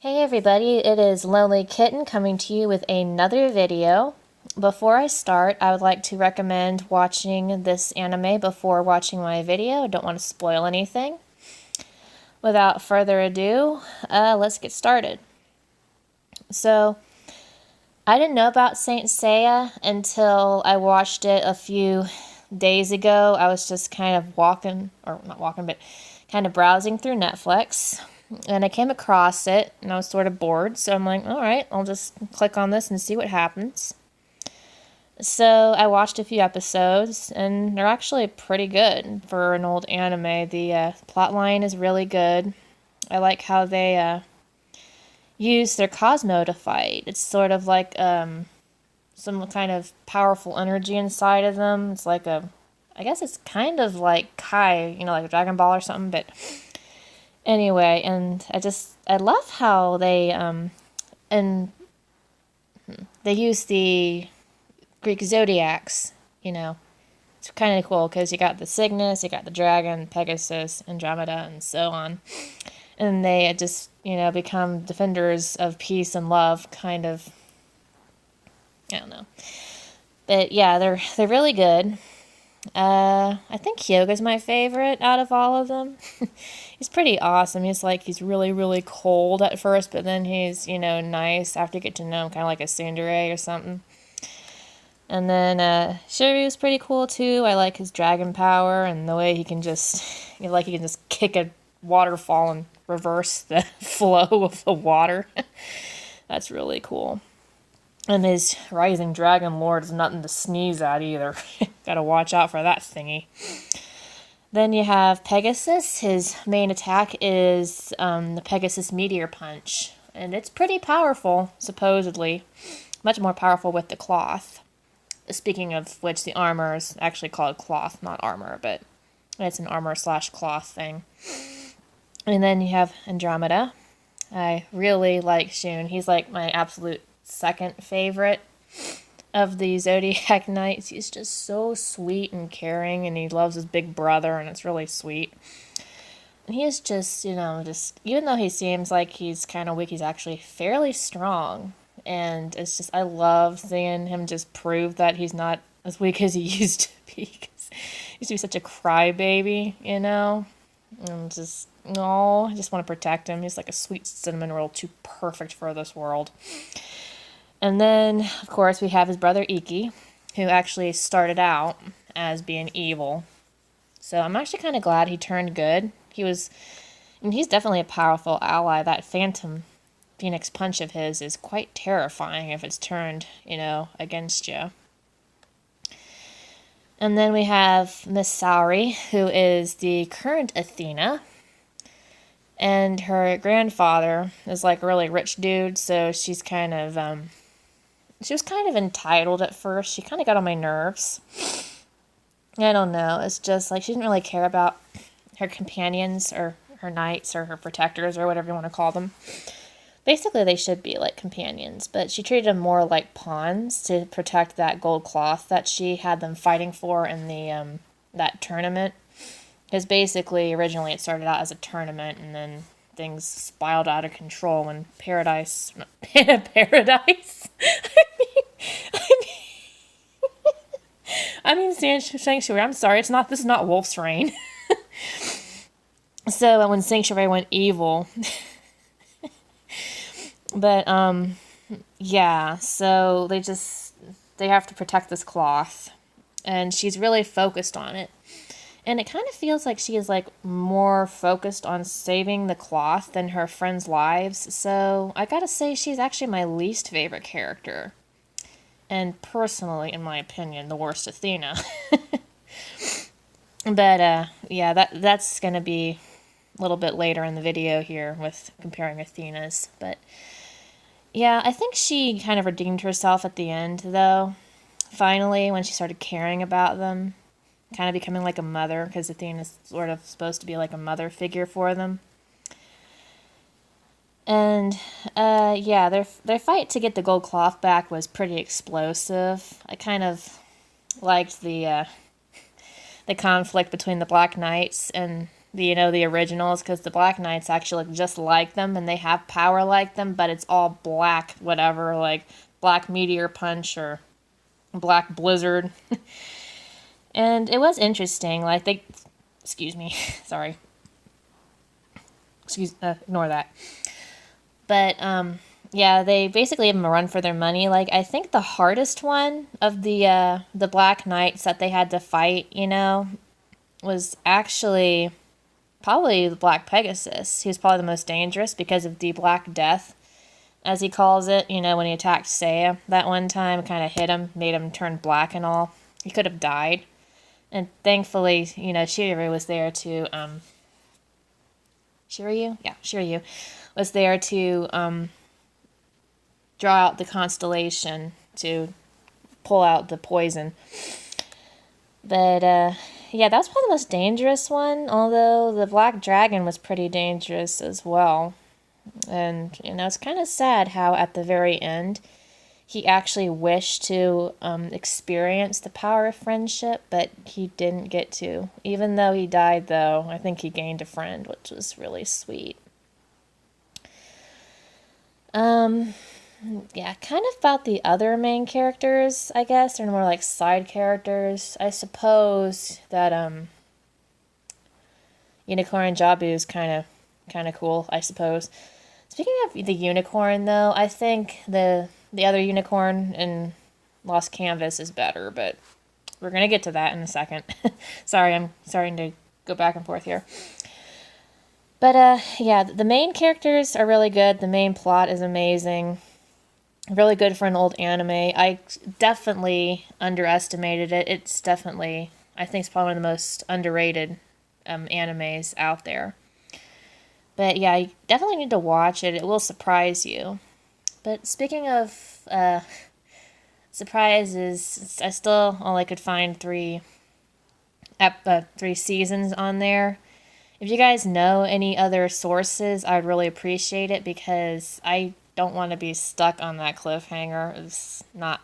Hey everybody, it is Lonely Kitten coming to you with another video. Before I start, I would like to recommend watching this anime before watching my video. I don't want to spoil anything. Without further ado, let's get started. So, I didn't know about Saint Seiya until I watched it a few days ago. I was just kind of kind of browsing through Netflix. And I came across it, and I was sort of bored, so I'm like, alright, I'll just click on this and see what happens. So I watched a few episodes, and they're actually pretty good for an old anime. The plot line is really good. I like how they use their Cosmo to fight. It's sort of like some kind of powerful energy inside of them. It's like I guess it's kind of like Kai, like a Dragon Ball or something, but anyway, and I love how and they use the Greek Zodiacs, It's kind of cool because you got the Cygnus, you got the Dragon, Pegasus, Andromeda, and so on. And they just, become defenders of peace and love, kind of. I don't know. But yeah, they're really good. I think Hyoga's my favorite out of all of them. He's pretty awesome. He's really, really cold at first, but then he's, nice after you get to know him, kind of like a tsundere or something. And then Shiryu's pretty cool too. I like his dragon power and the way he can just, he can just kick a waterfall and reverse the flow of the water. That's really cool. And his Rising Dragon Lord is nothing to sneeze at either. Gotta watch out for that thingy. Then you have Pegasus. His main attack is the Pegasus Meteor Punch. And it's pretty powerful, supposedly. Much more powerful with the cloth. Speaking of which, the armor is actually called cloth, not armor, but it's an armor/cloth thing. And then you have Andromeda. I really like Shun. He's like my absolute second favorite of the Zodiac Knights. He's just so sweet and caring, and he loves his big brother, and it's really sweet. And he is just, even though he seems like he's kind of weak, he's actually fairly strong. And it's just, I love seeing him just prove that he's not as weak as he used to be. Cause he used to be such a crybaby, And just, no, I just want to protect him. He's like a sweet cinnamon roll, too perfect for this world. And then, of course, we have his brother Iki, who actually started out as being evil. So I'm actually kind of glad he turned good. He's definitely a powerful ally. That Phantom Phoenix Punch of his is quite terrifying if it's turned, against you. And then we have Miss Saori, who is the current Athena. And her grandfather is like a really rich dude, so she's kind of, she was kind of entitled at first. She kind of got on my nerves. I don't know. It's just like she didn't really care about her companions or her knights or her protectors or whatever you want to call them. Basically, they should be like companions, but she treated them more like pawns to protect that gold cloth that she had them fighting for in the that tournament. Because basically, originally it started out as a tournament, and then things spiraled out of control when Paradise. Paradise? I mean Sanctuary. I'm sorry, this is not Wolf's Reign. So when Sanctuary went evil. But, yeah, so they have to protect this cloth. And she's really focused on it. And it kind of feels like she is, like, more focused on saving the cloth than her friends' lives. So I gotta say, she's actually my least favorite character. And personally, in my opinion, the worst Athena. But, yeah, that's gonna be a little bit later in the video here with comparing Athenas. But, yeah, I think she kind of redeemed herself at the end, though. Finally, when she started caring about them. Kind of becoming like a mother, because Athena's sort of supposed to be like a mother figure for them. And, yeah, their fight to get the gold cloth back was pretty explosive. I kind of liked the conflict between the Black Knights and the originals, because the Black Knights actually look just like them and they have power like them, but it's all black, whatever, like Black Meteor Punch or Black Blizzard. And it was interesting. Like, excuse me, sorry. Ignore that. But, yeah, they basically give them a run for their money. Like, I think the hardest one of the Black Knights that they had to fight, was actually probably the Black Pegasus. He was probably the most dangerous because of the Black Death, as he calls it. When he attacked Seiya that one time, kind of hit him, made him turn black and all. He could have died. And thankfully, Shiryu was there to, Shiryu? Yeah, Shiryu was there to, draw out the constellation to pull out the poison. But, yeah, that was probably the most dangerous one, although the Black Dragon was pretty dangerous as well. And, it's kind of sad how at the very end, he actually wished to experience the power of friendship, but he didn't get to. Even though he died, though, I think he gained a friend, which was really sweet. Yeah, kind of about the other main characters, I guess. They're more like side characters. I suppose that Unicorn Jabu is kind of cool, I suppose. Speaking of the unicorn, though, I think the other unicorn in Lost Canvas is better, but we're gonna get to that in a second. Sorry, I'm starting to go back and forth here. But yeah, the main characters are really good. The main plot is amazing. Really good for an old anime. I definitely underestimated it. It's definitely, I think it's probably one of the most underrated animes out there. But yeah, you definitely need to watch it. It will surprise you. But speaking of surprises, I still only could find three seasons on there. If you guys know any other sources, I'd really appreciate it, because I don't want to be stuck on that cliffhanger. It's not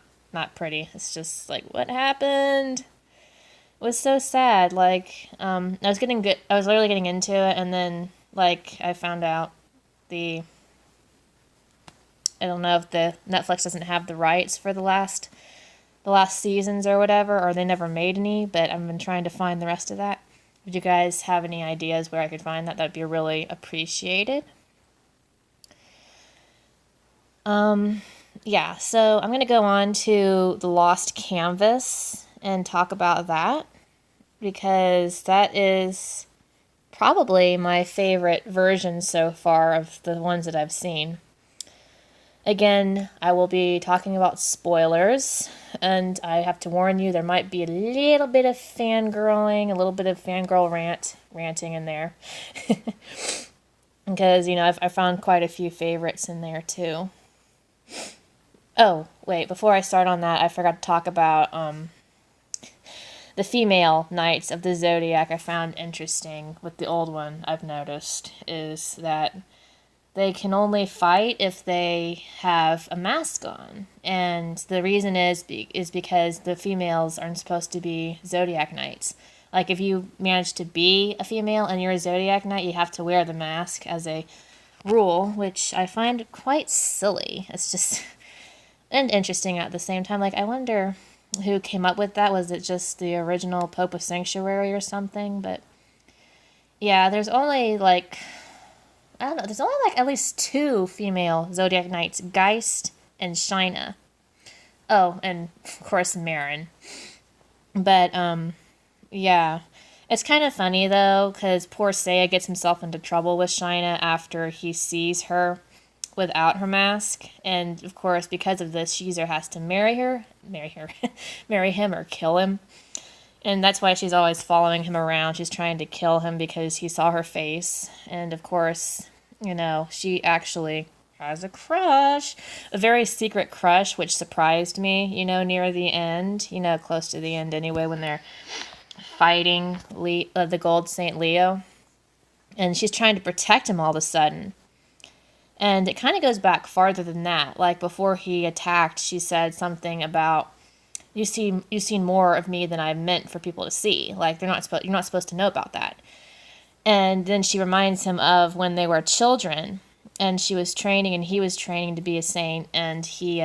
pretty. It's just like, what happened? It was so sad. Like, I was literally getting into it, and then like I found out I don't know if the Netflix doesn't have the rights for the last seasons or whatever, or they never made any, but I've been trying to find the rest of that. If you guys have any ideas where I could find that, that'd be really appreciated. Yeah, so I'm going to go on to The Lost Canvas and talk about that, because that is probably my favorite version so far of the ones that I've seen. Again, I will be talking about spoilers, and I have to warn you, there might be a little bit of fangirling, a little bit of fangirl ranting in there. Because, I found quite a few favorites in there, too. Oh, wait, before I start on that, I forgot to talk about the female knights of the Zodiac. I found interesting with the old one, I've noticed, is that they can only fight if they have a mask on. And the reason is because the females aren't supposed to be Zodiac knights. Like, if you manage to be a female and you're a Zodiac knight, you have to wear the mask as a rule, which I find quite silly. It's just and interesting at the same time. Like, I wonder who came up with that. Was it just the original Pope of Sanctuary or something? But yeah, there's only like, I don't know, there's only like at least 2 female Zodiac knights, Geist and Shina. Oh, and of course Marin. But yeah, it's kind of funny though, because poor Seiya gets himself into trouble with Shina after he sees her without her mask, and of course because of this, she either has to marry him or kill him. And that's why she's always following him around. She's trying to kill him because he saw her face. And of course, she actually has a crush. A very secret crush, which surprised me, near the end. Close to the end anyway, when they're fighting the Gold Saint Leo. And she's trying to protect him all of a sudden. And it kind of goes back farther than that. Like, before he attacked, she said something about, you've seen more of me than I meant for people to see. Like, you're not supposed to know about that. And then she reminds him of when they were children, and she was training, and he was training to be a saint, and he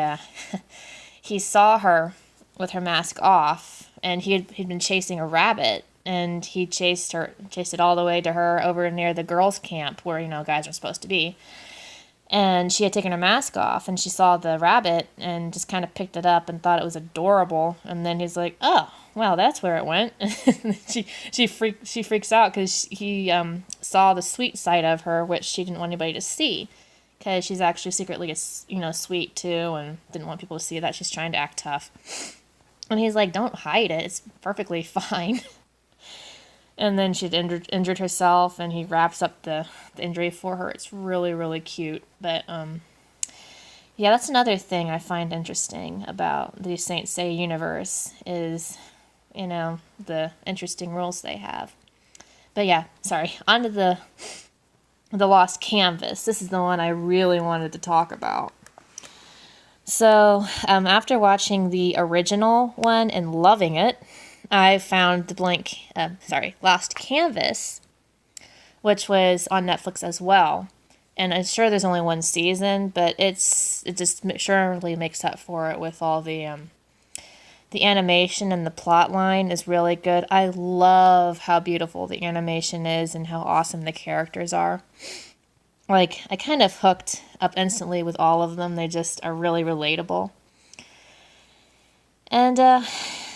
he saw her with her mask off, and he'd been chasing a rabbit, and he chased it all the way to her over near the girls' camp where guys are supposed to be. And she had taken her mask off, and she saw the rabbit and just kind of picked it up and thought it was adorable. And then he's like, "Oh, well, that's where it went." she freaks out because he saw the sweet side of her, which she didn't want anybody to see, because she's actually secretly sweet too, and didn't want people to see that she's trying to act tough. And he's like, "Don't hide it. It's perfectly fine." And then she'd injured herself, and he wraps up the injury for her. It's really, really cute. But, yeah, that's another thing I find interesting about the Saint Seiya universe is, the interesting rules they have. But, yeah, sorry. On to the Lost Canvas. This is the one I really wanted to talk about. So, after watching the original one and loving it, I found the Lost Canvas, which was on Netflix as well. And I'm sure there's only one season, but it just surely makes up for it with all the animation, and the plot line is really good. I love how beautiful the animation is and how awesome the characters are. Like, I kind of hooked up instantly with all of them. They just are really relatable. And,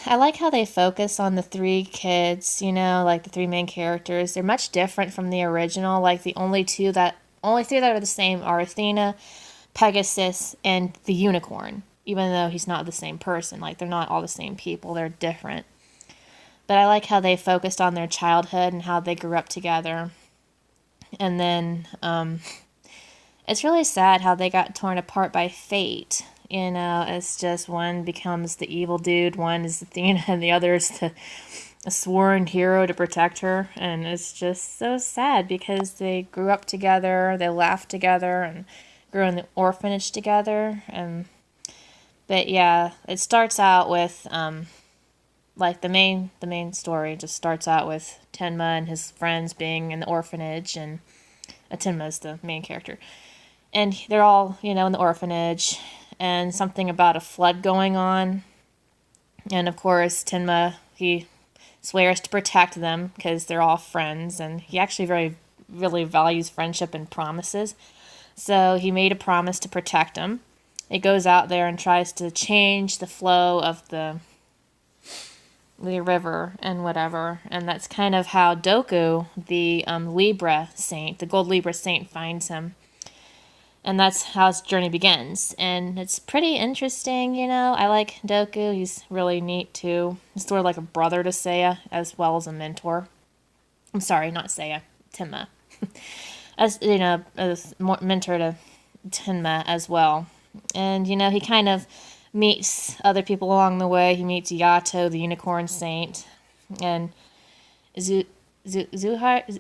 I like how they focus on the three kids, like the three main characters. They're much different from the original. Like, the only three that are the same are Athena, Pegasus, and the unicorn, even though he's not the same person. Like, they're not all the same people. They're different. But I like how they focused on their childhood and how they grew up together. And then it's really sad how they got torn apart by fate. It's just one becomes the evil dude, one is Athena, and the other is a sworn hero to protect her. And it's just so sad because they grew up together, they laughed together, and grew in the orphanage together. But yeah, it starts out with like the main story just starts out with Tenma and his friends being in the orphanage, and Tenma is the main character. And they're all, in the orphanage, and something about a flood going on. And of course, Tenma, he swears to protect them because they're all friends, and he actually really values friendship and promises. So he made a promise to protect them. He goes out there and tries to change the flow of the river and whatever. And that's kind of how Doku, the Libra saint, the gold Libra saint, finds him. And that's how his journey begins. And it's pretty interesting, I like Doku. He's really neat, too. He's sort of like a brother to Seiya, as well as a mentor. I'm sorry, not Seiya. Tenma. As mentor to Tenma as well. And, he kind of meets other people along the way. He meets Yato, the unicorn saint. And Zuhai...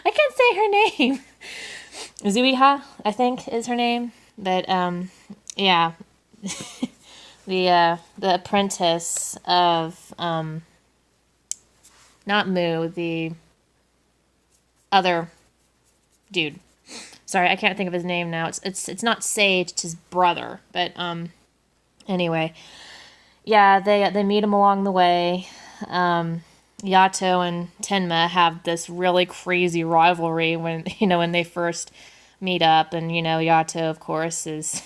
I can't say her name. Zuiha, I think, is her name. But, yeah. the apprentice of, not Mu, the other dude. Sorry, I can't think of his name now. It's not Sage, it's his brother. But, anyway. Yeah, they meet him along the way. Yato and Tenma have this really crazy rivalry when they first meet up. And, Yato, of course, is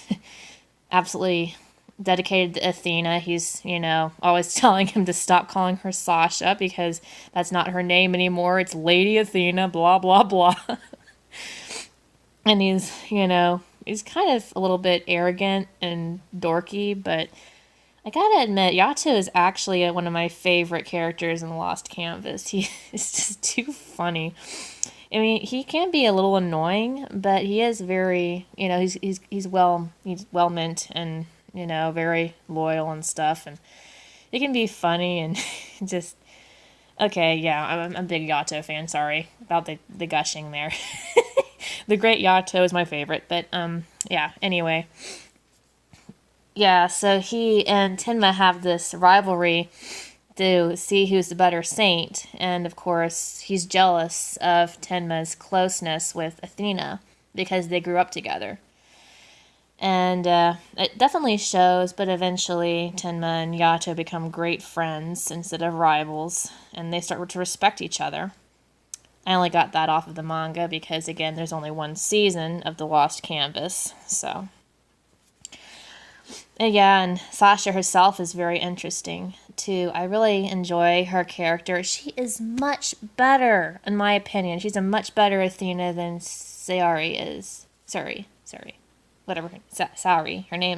absolutely dedicated to Athena. He's, always telling him to stop calling her Sasha because that's not her name anymore. It's Lady Athena, blah, blah, blah. And he's kind of a little bit arrogant and dorky, but I gotta admit, Yato is actually one of my favorite characters in The Lost Canvas. He is just too funny. I mean, he can be a little annoying, but he is very, he's well meant and, very loyal and stuff. And it can be funny and just, okay, yeah, I'm a big Yato fan. Sorry about the gushing there. The Great Yato is my favorite, but, yeah, anyway. Yeah, so he and Tenma have this rivalry to see who's the better saint. And of course, he's jealous of Tenma's closeness with Athena because they grew up together. And it definitely shows, but eventually Tenma and Yato become great friends instead of rivals, and they start to respect each other. I only got that off of the manga because, again, there's only one season of The Lost Canvas, so. And yeah, and Sasha herself is very interesting, too. I really enjoy her character. She is much better, in my opinion. She's a much better Athena than Sayari is. Sorry. Whatever. Saori. Her name